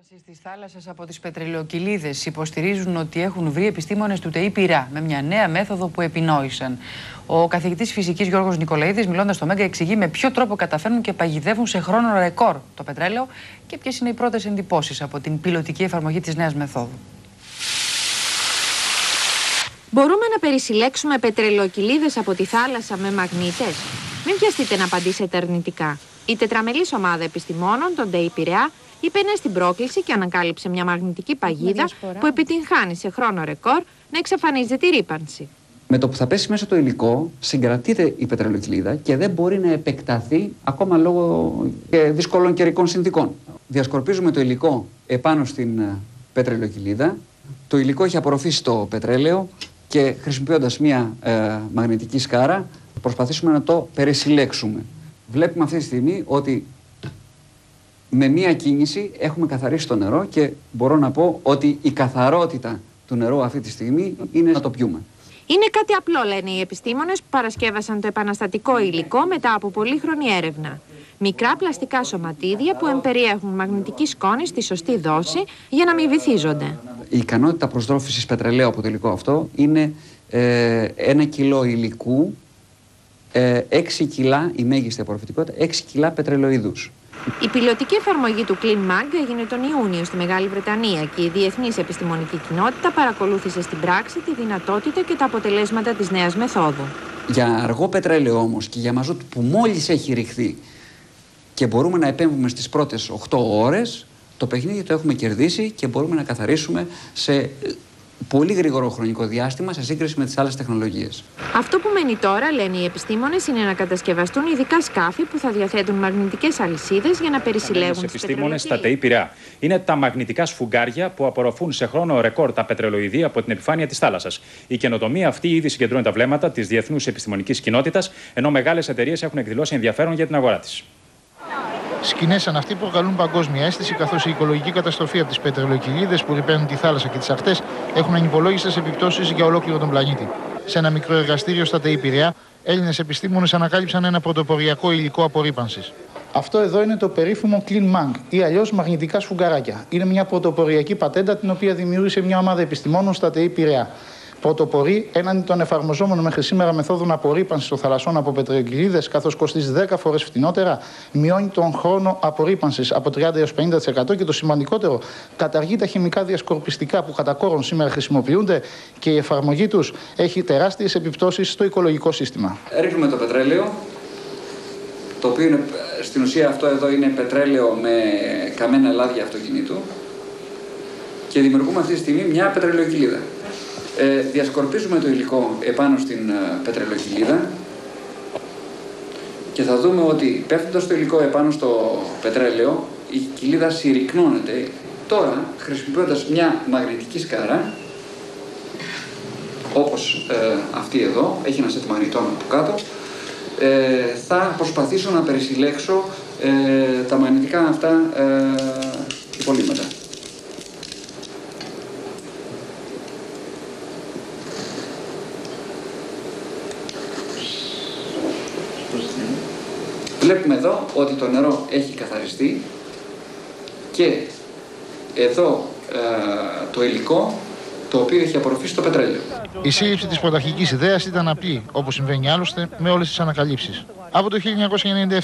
Στις θάλασσες από τις πετρελαιοκυλίδες υποστηρίζουν ότι έχουν βρει επιστήμονες του ΤΕΙ Πειραιά με μια νέα μέθοδο που επινόησαν. Ο καθηγητής φυσικής Γιώργος Νικολαίδης, μιλώντας στο Μέγκα, εξηγεί με ποιο τρόπο καταφέρνουν και παγιδεύουν σε χρόνο ρεκόρ το πετρέλαιο και ποιες είναι οι πρώτες εντυπώσεις από την πιλωτική εφαρμογή της νέας μεθόδου. Μπορούμε να περισυλλέξουμε πετρελαιοκυλίδες από τη θάλασσα με μαγνήτες? Μην βιαστείτε να απαντήσετε αρνητικά. Η τετραμελής ομάδα επιστημόνων, τον ΤΕΙ Πειραιά, είπε ναι στην πρόκληση και ανακάλυψε μια μαγνητική παγίδα που επιτυγχάνει σε χρόνο ρεκόρ να εξαφανίζεται τη ρύπανση. Με το που θα πέσει μέσα το υλικό, συγκρατείται η πετρελαιοκυλίδα και δεν μπορεί να επεκταθεί ακόμα λόγω δύσκολων καιρικών συνθηκών. Διασκορπίζουμε το υλικό επάνω στην πετρελαιοκυλίδα. Το υλικό έχει απορροφήσει το πετρέλαιο και χρησιμοποιώντας μια μαγνητική σκάρα προσπαθήσουμε να το περισυλλέξουμε. Βλέπουμε αυτή τη στιγμή ότι με μία κίνηση έχουμε καθαρίσει το νερό και μπορώ να πω ότι η καθαρότητα του νερού αυτή τη στιγμή είναι να το πιούμε. Είναι κάτι απλό, λένε οι επιστήμονες που παρασκεύασαν το επαναστατικό υλικό μετά από πολύχρονη έρευνα. Μικρά πλαστικά σωματίδια που εμπεριέχουν μαγνητική σκόνη στη σωστή δόση για να μην βυθίζονται. Η ικανότητα προσδρόφησης πετρελαίου από το υλικό αυτό είναι 1 κιλό υλικού, 6 κιλά η μέγιστη απορροφητικότητα, 6 κιλά πετρελαιοειδούς. Η πιλωτική εφαρμογή του CleanMag έγινε τον Ιούνιο στη Μεγάλη Βρετανία και η διεθνής επιστημονική κοινότητα παρακολούθησε στην πράξη τη δυνατότητα και τα αποτελέσματα της νέας μεθόδου. Για αργό πετρέλαιο όμως και για μαζούτ που μόλις έχει ρηχθεί και μπορούμε να επέμβουμε στις πρώτες 8 ώρες, το παιχνίδι το έχουμε κερδίσει και μπορούμε να καθαρίσουμε σε πολύ γρήγορο χρονικό διάστημα σε σύγκριση με τις άλλες τεχνολογίες. Αυτό που μένει τώρα, λένε οι επιστήμονες, είναι να κατασκευαστούν ειδικά σκάφη που θα διαθέτουν μαγνητικές αλυσίδες για να περισυλλέγουν τις επιστήμονες στα ΤΕΙ Πειραιά. Είναι τα μαγνητικά σφουγγάρια που απορροφούν σε χρόνο ρεκόρ τα πετρελοειδή από την επιφάνεια της θάλασσας. Η καινοτομία αυτή ήδη συγκεντρώνει τα βλέμματα της διεθνούς επιστημονικής κοινότητας, ενώ μεγάλες εταιρείες έχουν εκδηλώσει ενδιαφέρον για την αγορά της. Σκηνές σαν αυτή προκαλούν παγκόσμια αίσθηση, καθώς η οικολογική καταστροφή από τις πετρελαιοκυλίδες που ρυπαίνουν τη θάλασσα και τις ακτές έχουν ανυπολόγιστες επιπτώσεις για ολόκληρο τον πλανήτη. Σε ένα μικρό εργαστήριο στα ΤΕΙ Πειραιά, Έλληνες επιστήμονες ανακάλυψαν ένα πρωτοποριακό υλικό απορρίπανσης. Αυτό εδώ είναι το περίφημο CleanMag ή αλλιώς μαγνητικά σφουγγαράκια. Είναι μια πρωτοποριακή πατέντα την οποία δημιούργησε μια ομάδα επιστημόνων στα ΤΕΙ Πειραιά. Πρωτοπορεί έναντι των εφαρμοζόμενων μέχρι σήμερα μεθόδων απορρίπανσης των θαλασσών από πετρελαιοκυλίδες, καθώς κοστίζει 10 φορές φτηνότερα, μειώνει τον χρόνο απορρίπανσης από 30 έως 50% και το σημαντικότερο, καταργεί τα χημικά διασκορπιστικά που κατά κόρον σήμερα χρησιμοποιούνται και η εφαρμογή τους έχει τεράστιες επιπτώσεις στο οικολογικό σύστημα. Ρίχνουμε το πετρέλαιο, το οποίο είναι, στην ουσία αυτό εδώ είναι πετρέλαιο με καμένα λάδια αυτοκινήτου και δημιουργούμε αυτή τη στιγμή μια πετρελαιοκυλίδα. Διασκορπίζουμε το υλικό επάνω στην πετρελαιοκυλίδα και θα δούμε ότι πέφτοντας το υλικό επάνω στο πετρέλαιο η κοιλίδα συρρυκνώνεται. Τώρα, χρησιμοποιώντας μια μαγνητική σκάρα, όπως αυτή εδώ, έχει ένα σετ μαγνητών από κάτω, θα προσπαθήσω να περισυλλέξω τα μαγνητικά αυτά υπολείμματα. Βλέπουμε εδώ ότι το νερό έχει καθαριστεί και εδώ το υλικό το οποίο έχει απορροφήσει το πετρέλαιο. Η σύλληψη της πρωταρχικής ιδέας ήταν απλή, όπως συμβαίνει άλλωστε με όλες τις ανακαλύψεις. Από το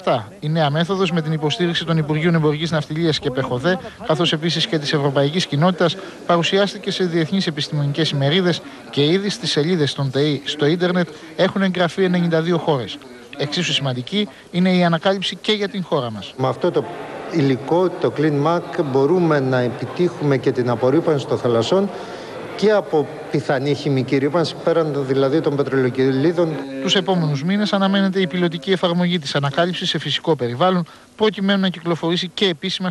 1997, η νέα μέθοδος με την υποστήριξη των Υπουργείων Εμπορικής Ναυτιλίας και ΠΕΧΟΔΕ, καθώς επίσης και της Ευρωπαϊκής Κοινότητας, παρουσιάστηκε σε διεθνείς επιστημονικές ημερίδες και ήδη στις σελίδες των ΤΕΙ στο ίντερνετ έχουν εγγραφεί 92 χώρες. Εξίσου σημαντική είναι η ανακάλυψη και για την χώρα μας. Με αυτό το υλικό, το CleanMag, μπορούμε να επιτύχουμε και την απορρίπανση των θαλασσών και από πιθανή χημική ρύπανση, πέραν δηλαδή των πετρελαιοκυλίδων. Τους επόμενους μήνες αναμένεται η πιλωτική εφαρμογή της ανακάλυψης σε φυσικό περιβάλλον, προκειμένου να κυκλοφορήσει και επίσημα